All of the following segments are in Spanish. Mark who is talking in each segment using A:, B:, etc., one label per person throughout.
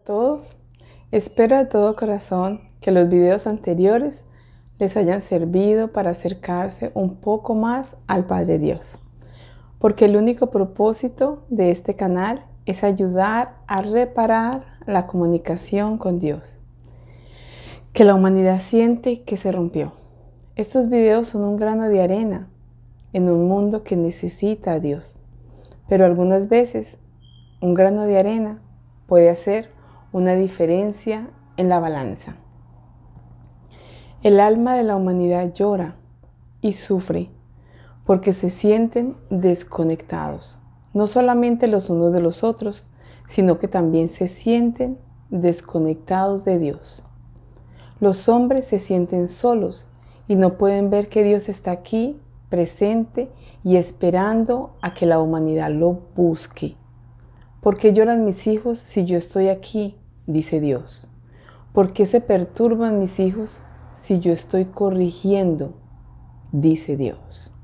A: todos, espero de todo corazón que los videos anteriores les hayan servido para acercarse un poco más al Padre Dios, porque el único propósito de este canal es ayudar a reparar la comunicación con Dios, que la humanidad siente que se rompió. Estos videos son un grano de arena en un mundo que necesita a Dios, pero algunas veces un grano de arena puede hacer una diferencia en la balanza. El alma de la humanidad llora y sufre porque se sienten desconectados, no solamente los unos de los otros, sino que también se sienten desconectados de Dios. Los hombres se sienten solos y no pueden ver que Dios está aquí, presente y esperando a que la humanidad lo busque. ¿Por qué lloran mis hijos si yo estoy aquí?, dice Dios. ¿Por qué se perturban mis hijos si yo estoy corrigiendo?, dice Dios.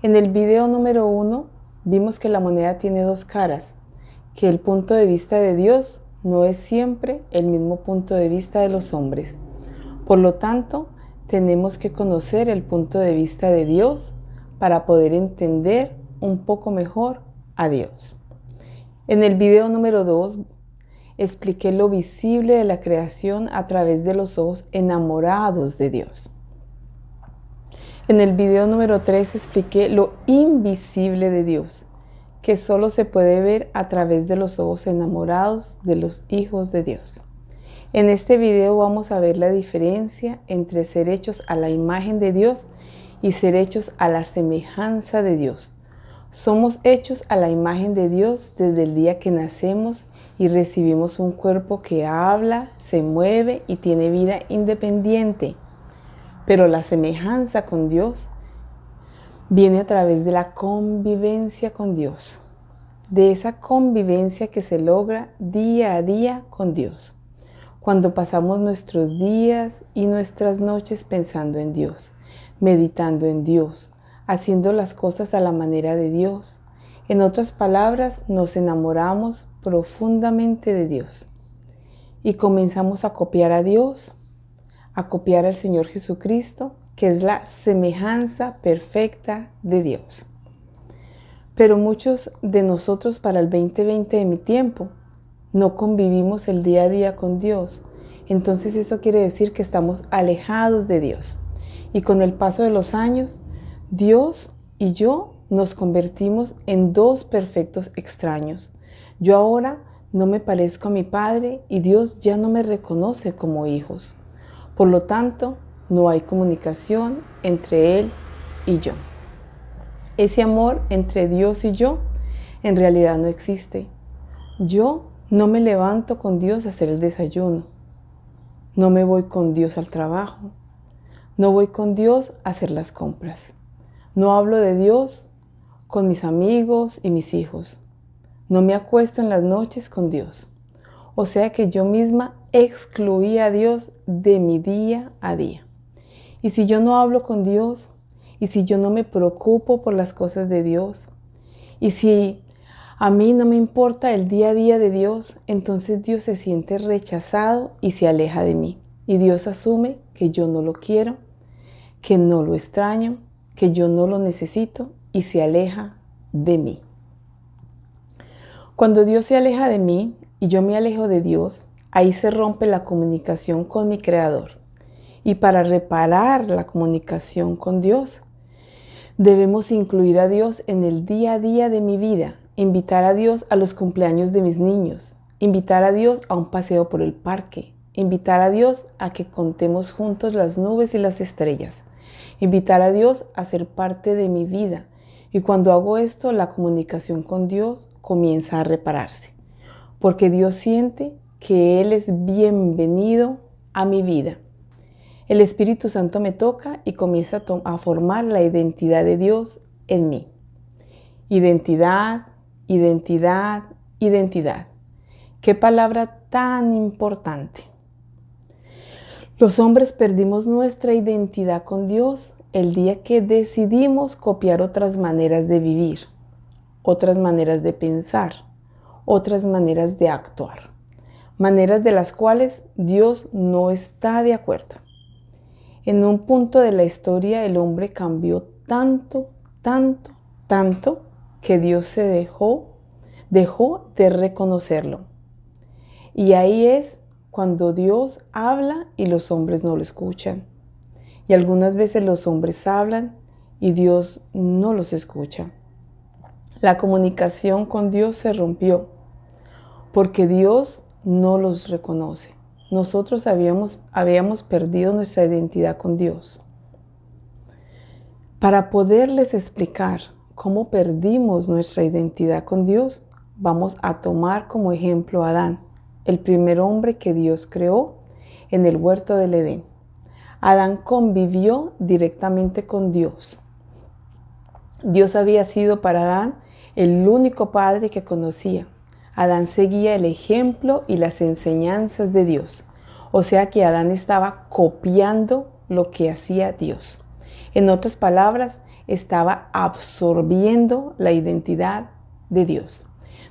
A: En el video número 1 vimos que la moneda tiene dos caras, que el punto de vista de Dios no es siempre el mismo punto de vista de los hombres. Por lo tanto, tenemos que conocer el punto de vista de Dios para poder entender un poco mejor a Dios. En el video número 2 expliqué lo visible de la creación a través de los ojos enamorados de Dios. En el video número 3 expliqué lo invisible de Dios, que solo se puede ver a través de los ojos enamorados de los hijos de Dios. En este video vamos a ver la diferencia entre ser hechos a la imagen de Dios y ser hechos a la semejanza de Dios. Somos hechos a la imagen de Dios desde el día que nacemos y recibimos un cuerpo que habla, se mueve y tiene vida independiente. Pero la semejanza con Dios viene a través de la convivencia con Dios, de esa convivencia que se logra día a día con Dios, cuando pasamos nuestros días y nuestras noches pensando en Dios, meditando en Dios, haciendo las cosas a la manera de Dios. En otras palabras, nos enamoramos profundamente de Dios y comenzamos a copiar a Dios, a copiar al Señor Jesucristo, que es la semejanza perfecta de Dios. Pero muchos de nosotros para el 2020 de mi tiempo no convivimos el día a día con Dios. Entonces eso quiere decir que estamos alejados de Dios. Y con el paso de los años, Dios y yo nos convertimos en dos perfectos extraños. Yo ahora no me parezco a mi Padre y Dios ya no me reconoce como hijos. Por lo tanto, no hay comunicación entre Él y yo. Ese amor entre Dios y yo en realidad no existe. Yo no me levanto con Dios a hacer el desayuno. No me voy con Dios al trabajo. No voy con Dios a hacer las compras. No hablo de Dios con mis amigos y mis hijos. No me acuesto en las noches con Dios. O sea que yo misma excluí a Dios de mi día a día. Y si yo no hablo con Dios, y si yo no me preocupo por las cosas de Dios, y si a mí no me importa el día a día de Dios, entonces Dios se siente rechazado y se aleja de mí. Y Dios asume que yo no lo quiero, que no lo extraño, que yo no lo necesito y se aleja de mí. Cuando Dios se aleja de mí y yo me alejo de Dios, ahí se rompe la comunicación con mi Creador. Y para reparar la comunicación con Dios, debemos incluir a Dios en el día a día de mi vida, invitar a Dios a los cumpleaños de mis niños, invitar a Dios a un paseo por el parque, invitar a Dios a que contemos juntos las nubes y las estrellas, invitar a Dios a ser parte de mi vida. Y cuando hago esto, la comunicación con Dios comienza a repararse, porque Dios siente que Él es bienvenido a mi vida. El Espíritu Santo me toca y comienza a formar la identidad de Dios en mí. Identidad, identidad, identidad. Qué palabra tan importante. Los hombres perdimos nuestra identidad con Dios el día que decidimos copiar otras maneras de vivir, otras maneras de pensar, otras maneras de actuar. maneras de las cuales Dios no está de acuerdo. En un punto de la historia el hombre cambió tanto que Dios se dejó de reconocerlo. Y ahí es cuando Dios habla y los hombres no lo escuchan. Y algunas veces los hombres hablan y Dios no los escucha. La comunicación con Dios se rompió porque Dios no los reconoce. Nosotros habíamos perdido nuestra identidad con Dios. Para poderles explicar cómo perdimos nuestra identidad con Dios, vamos a tomar como ejemplo a Adán, el primer hombre que Dios creó en el huerto del Edén. Adán convivió directamente con Dios. Dios había sido para Adán el único padre que conocía. Adán seguía el ejemplo y las enseñanzas de Dios. O sea que Adán estaba copiando lo que hacía Dios. En otras palabras, estaba absorbiendo la identidad de Dios.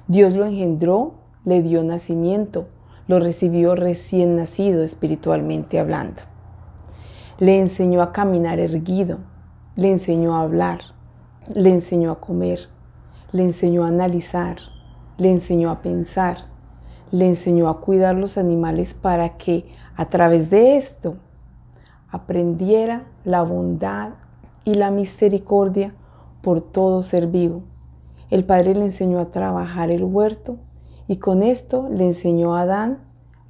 A: Dios lo engendró, le dio nacimiento, lo recibió recién nacido espiritualmente hablando. Le enseñó a caminar erguido, le enseñó a hablar, le enseñó a comer, le enseñó a analizar, le enseñó a pensar, le enseñó a cuidar los animales para que a través de esto aprendiera la bondad y la misericordia por todo ser vivo. El Padre le enseñó a trabajar el huerto y con esto le enseñó a Adán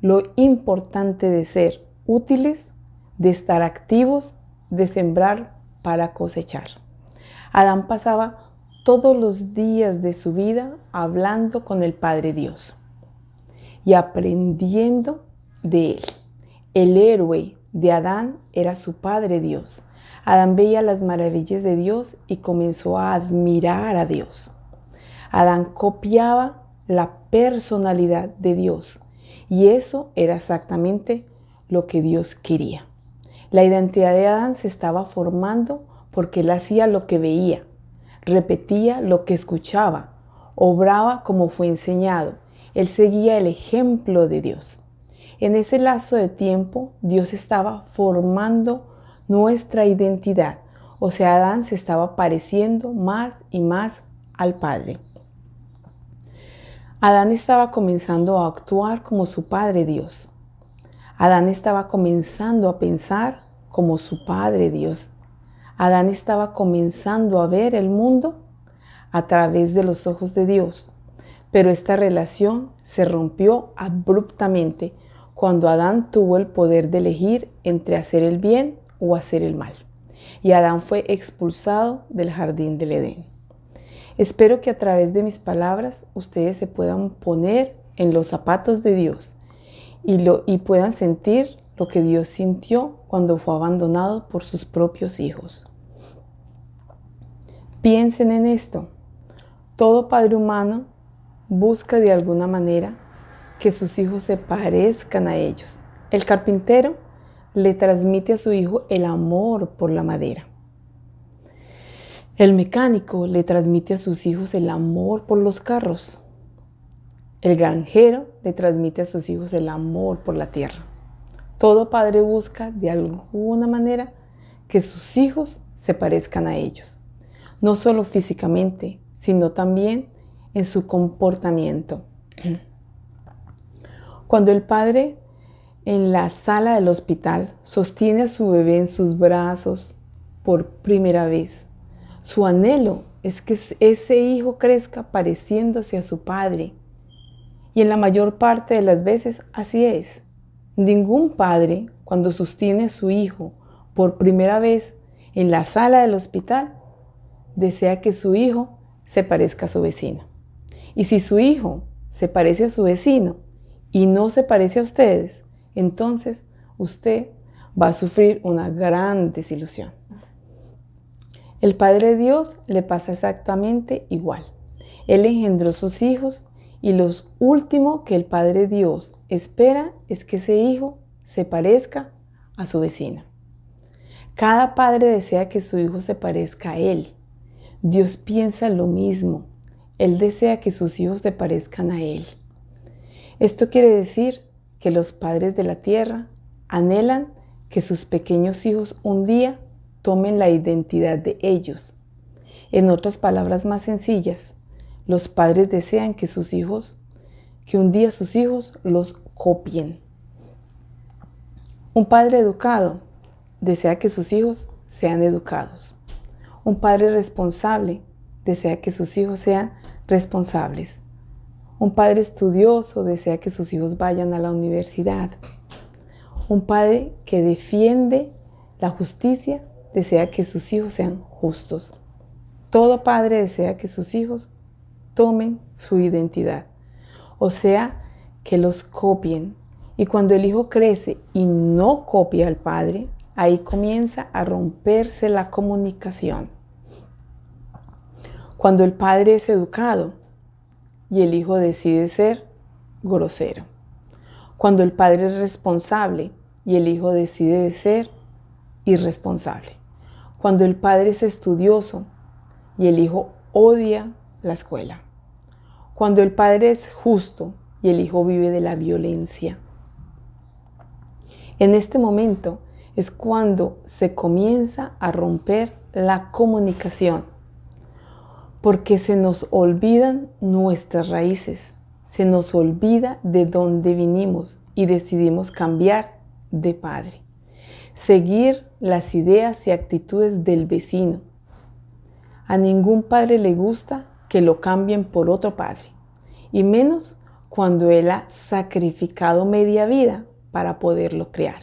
A: lo importante de ser útiles, de estar activos, de sembrar para cosechar. Adán pasaba todos los días de su vida hablando con el Padre Dios y aprendiendo de él. El héroe de Adán era su Padre Dios. Adán veía las maravillas de Dios y comenzó a admirar a Dios. Adán copiaba la personalidad de Dios y eso era exactamente lo que Dios quería. La identidad de Adán se estaba formando porque él hacía lo que veía, repetía lo que escuchaba, obraba como fue enseñado. Él seguía el ejemplo de Dios. En ese lazo de tiempo, Dios estaba formando nuestra identidad. O sea, Adán se estaba pareciendo más y más al Padre. Adán estaba comenzando a actuar como su Padre Dios. Adán estaba comenzando a pensar como su Padre Dios. Adán estaba comenzando a ver el mundo a través de los ojos de Dios. Pero esta relación se rompió abruptamente cuando Adán tuvo el poder de elegir entre hacer el bien o hacer el mal. Y Adán fue expulsado del jardín del Edén. Espero que a través de mis palabras ustedes se puedan poner en los zapatos de Dios y puedan sentir lo que Dios sintió cuando fue abandonado por sus propios hijos. Piensen en esto. Todo padre humano busca de alguna manera que sus hijos se parezcan a ellos. El carpintero le transmite a su hijo el amor por la madera. El mecánico le transmite a sus hijos el amor por los carros. El granjero le transmite a sus hijos el amor por la tierra. Todo padre busca de alguna manera que sus hijos se parezcan a ellos. No solo físicamente, sino también en su comportamiento. Cuando el padre en la sala del hospital sostiene a su bebé en sus brazos por primera vez, su anhelo es que ese hijo crezca pareciéndose a su padre. Y en la mayor parte de las veces así es. Ningún padre, cuando sostiene a su hijo por primera vez en la sala del hospital, desea que su hijo se parezca a su vecino. Y si su hijo se parece a su vecino y no se parece a ustedes, entonces usted va a sufrir una gran desilusión. El Padre Dios le pasa exactamente igual. Él engendró sus hijos y lo último que el Padre Dios espera es que ese hijo se parezca a su vecino. Cada padre desea que su hijo se parezca a él. Dios piensa lo mismo. Él desea que sus hijos se parezcan a él. Esto quiere decir que los padres de la tierra anhelan que sus pequeños hijos un día tomen la identidad de ellos. En otras palabras más sencillas, los padres desean que un día sus hijos los copien. Un padre educado desea que sus hijos sean educados. Un padre responsable desea que sus hijos sean responsables. Un padre estudioso desea que sus hijos vayan a la universidad. Un padre que defiende la justicia desea que sus hijos sean justos. Todo padre desea que sus hijos tomen su identidad, o sea, que los copien. Y cuando el hijo crece y no copia al padre, ahí comienza a romperse la comunicación. Cuando el padre es educado y el hijo decide ser grosero. Cuando el padre es responsable y el hijo decide ser irresponsable. Cuando el padre es estudioso y el hijo odia la escuela. Cuando el padre es justo y el hijo vive de la violencia. En este momento es cuando se comienza a romper la comunicación, porque se nos olvidan nuestras raíces, se nos olvida de dónde vinimos y decidimos cambiar de padre, seguir las ideas y actitudes del vecino. A ningún padre le gusta que lo cambien por otro padre, y menos cuando él ha sacrificado media vida para poderlo criar.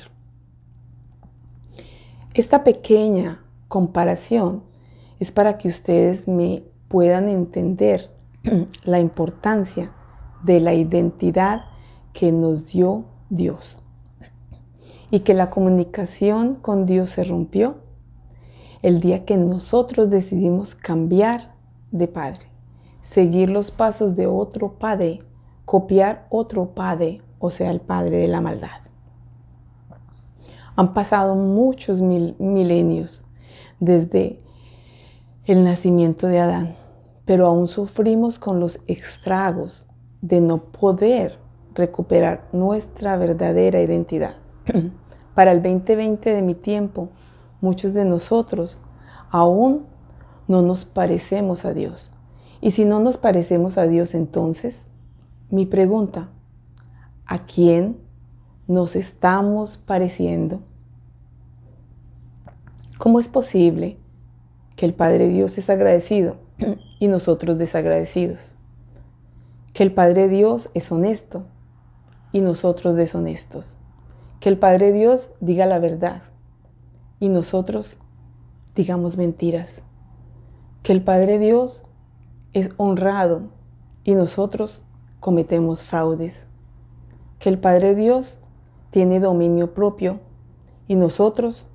A: Esta pequeña comparación es para que ustedes me puedan entender la importancia de la identidad que nos dio Dios y que la comunicación con Dios se rompió el día que nosotros decidimos cambiar de padre, seguir los pasos de otro padre, copiar otro padre, o sea, el padre de la maldad. Han pasado muchos milenios desde el nacimiento de Adán, pero aún sufrimos con los estragos de no poder recuperar nuestra verdadera identidad. Para el 2020 de mi tiempo, muchos de nosotros aún no nos parecemos a Dios. Y si no nos parecemos a Dios, entonces, mi pregunta, ¿a quién nos estamos pareciendo? ¿Cómo es posible que el Padre Dios es agradecido y nosotros desagradecidos? Que el Padre Dios es honesto y nosotros deshonestos. Que el Padre Dios diga la verdad y nosotros digamos mentiras. Que el Padre Dios es honrado y nosotros cometemos fraudes. Que el Padre Dios tiene dominio propio y nosotros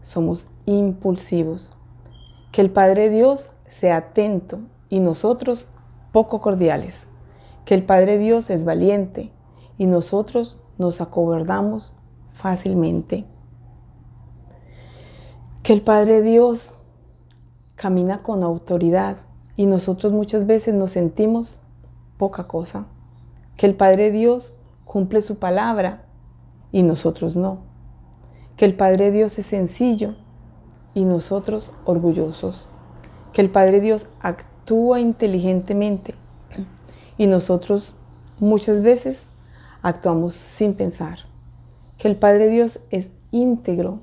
A: somos impulsivos. Que el Padre Dios sea atento y nosotros poco cordiales. Que el Padre Dios es valiente y nosotros nos acobardamos fácilmente. Que el Padre Dios camina con autoridad y nosotros muchas veces nos sentimos poca cosa. Que el Padre Dios cumple su palabra y nosotros no. Que el Padre Dios es sencillo y nosotros orgullosos. Que el Padre Dios actúa inteligentemente y nosotros muchas veces actuamos sin pensar. Que el Padre Dios es íntegro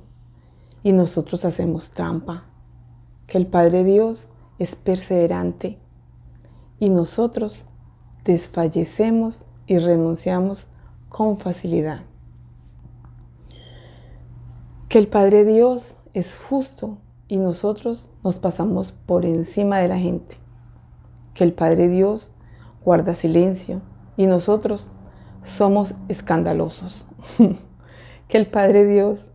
A: y nosotros hacemos trampa. Que el Padre Dios es perseverante y nosotros desfallecemos y renunciamos con facilidad. Que el Padre Dios es justo y nosotros nos pasamos por encima de la gente. Que el Padre Dios guarda silencio y nosotros somos escandalosos. Que el Padre Dios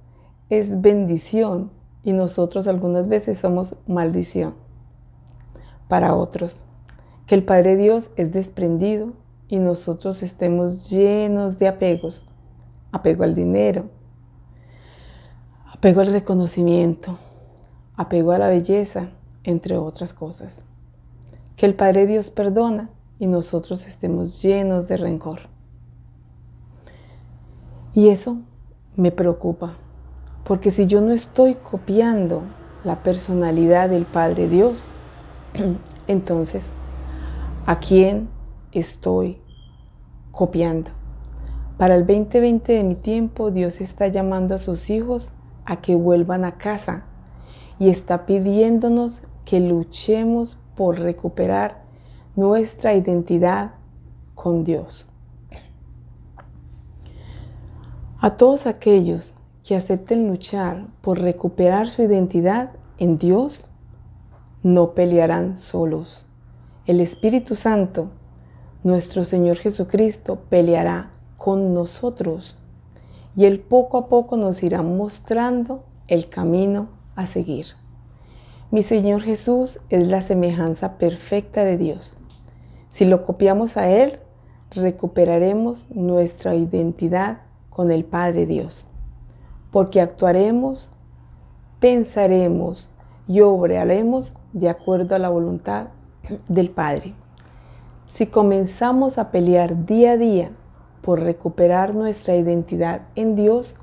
A: es bendición y nosotros algunas veces somos maldición para otros. Que el Padre Dios es desprendido y nosotros estemos llenos de apegos. Apego al dinero, apego al reconocimiento, apego a la belleza, entre otras cosas. Que el Padre Dios perdona y nosotros estemos llenos de rencor. Y eso me preocupa, porque si yo no estoy copiando la personalidad del Padre Dios, entonces, ¿a quién estoy copiando? Para el 2020 de mi tiempo, Dios está llamando a sus hijos a que vuelvan a casa y está pidiéndonos que luchemos por recuperar nuestra identidad con Dios. A todos aquellos que acepten luchar por recuperar su identidad en Dios, no pelearán solos. El Espíritu Santo, nuestro Señor Jesucristo, peleará con nosotros y Él poco a poco nos irá mostrando el camino a seguir. Mi Señor Jesús es la semejanza perfecta de Dios. Si lo copiamos a Él, recuperaremos nuestra identidad con el Padre Dios, porque actuaremos, pensaremos y obraremos de acuerdo a la voluntad del Padre. Si comenzamos a pelear día a día por recuperar nuestra identidad en Dios,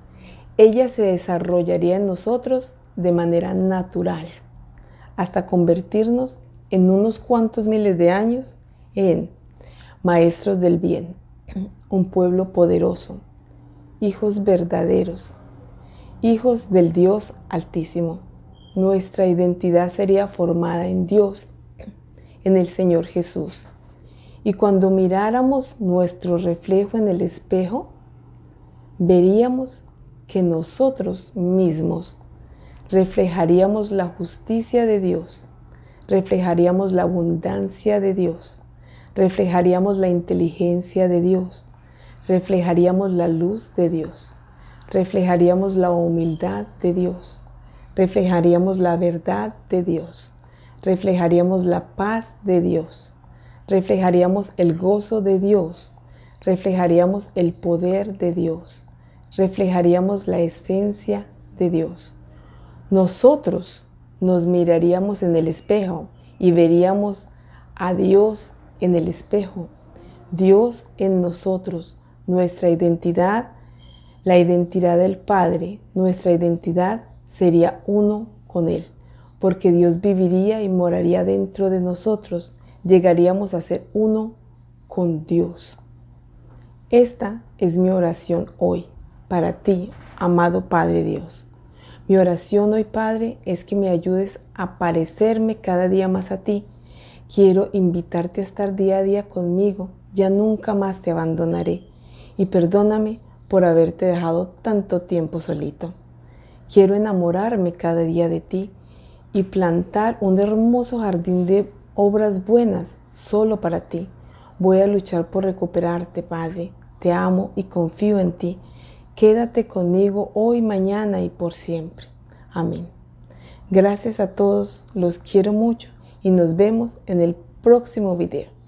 A: ella se desarrollaría en nosotros de manera natural, hasta convertirnos en unos cuantos miles de años en maestros del bien, un pueblo poderoso, hijos verdaderos, hijos del Dios Altísimo. Nuestra identidad sería formada en Dios, en el Señor Jesús. Y cuando miráramos nuestro reflejo en el espejo, veríamos que nosotros mismos reflejaríamos la justicia de Dios, reflejaríamos la abundancia de Dios, reflejaríamos la inteligencia de Dios, reflejaríamos la luz de Dios, reflejaríamos la humildad de Dios, reflejaríamos la verdad de Dios, reflejaríamos la paz de Dios, reflejaríamos el gozo de Dios, reflejaríamos el poder de Dios, reflejaríamos la esencia de Dios. Nosotros nos miraríamos en el espejo y veríamos a Dios en el espejo, Dios en nosotros, nuestra identidad, la identidad del Padre, nuestra identidad sería uno con Él, porque Dios viviría y moraría dentro de nosotros, llegaríamos a ser uno con Dios. Esta es mi oración hoy para ti, amado Padre Dios. Mi oración hoy, Padre, es que me ayudes a parecerme cada día más a ti. Quiero invitarte a estar día a día conmigo. Ya nunca más te abandonaré. Y perdóname por haberte dejado tanto tiempo solito. Quiero enamorarme cada día de ti y plantar un hermoso jardín de obras buenas solo para ti. Voy a luchar por recuperarte, Padre. Te amo y confío en ti. Quédate conmigo hoy, mañana y por siempre. Amén. Gracias a todos, los quiero mucho y nos vemos en el próximo video.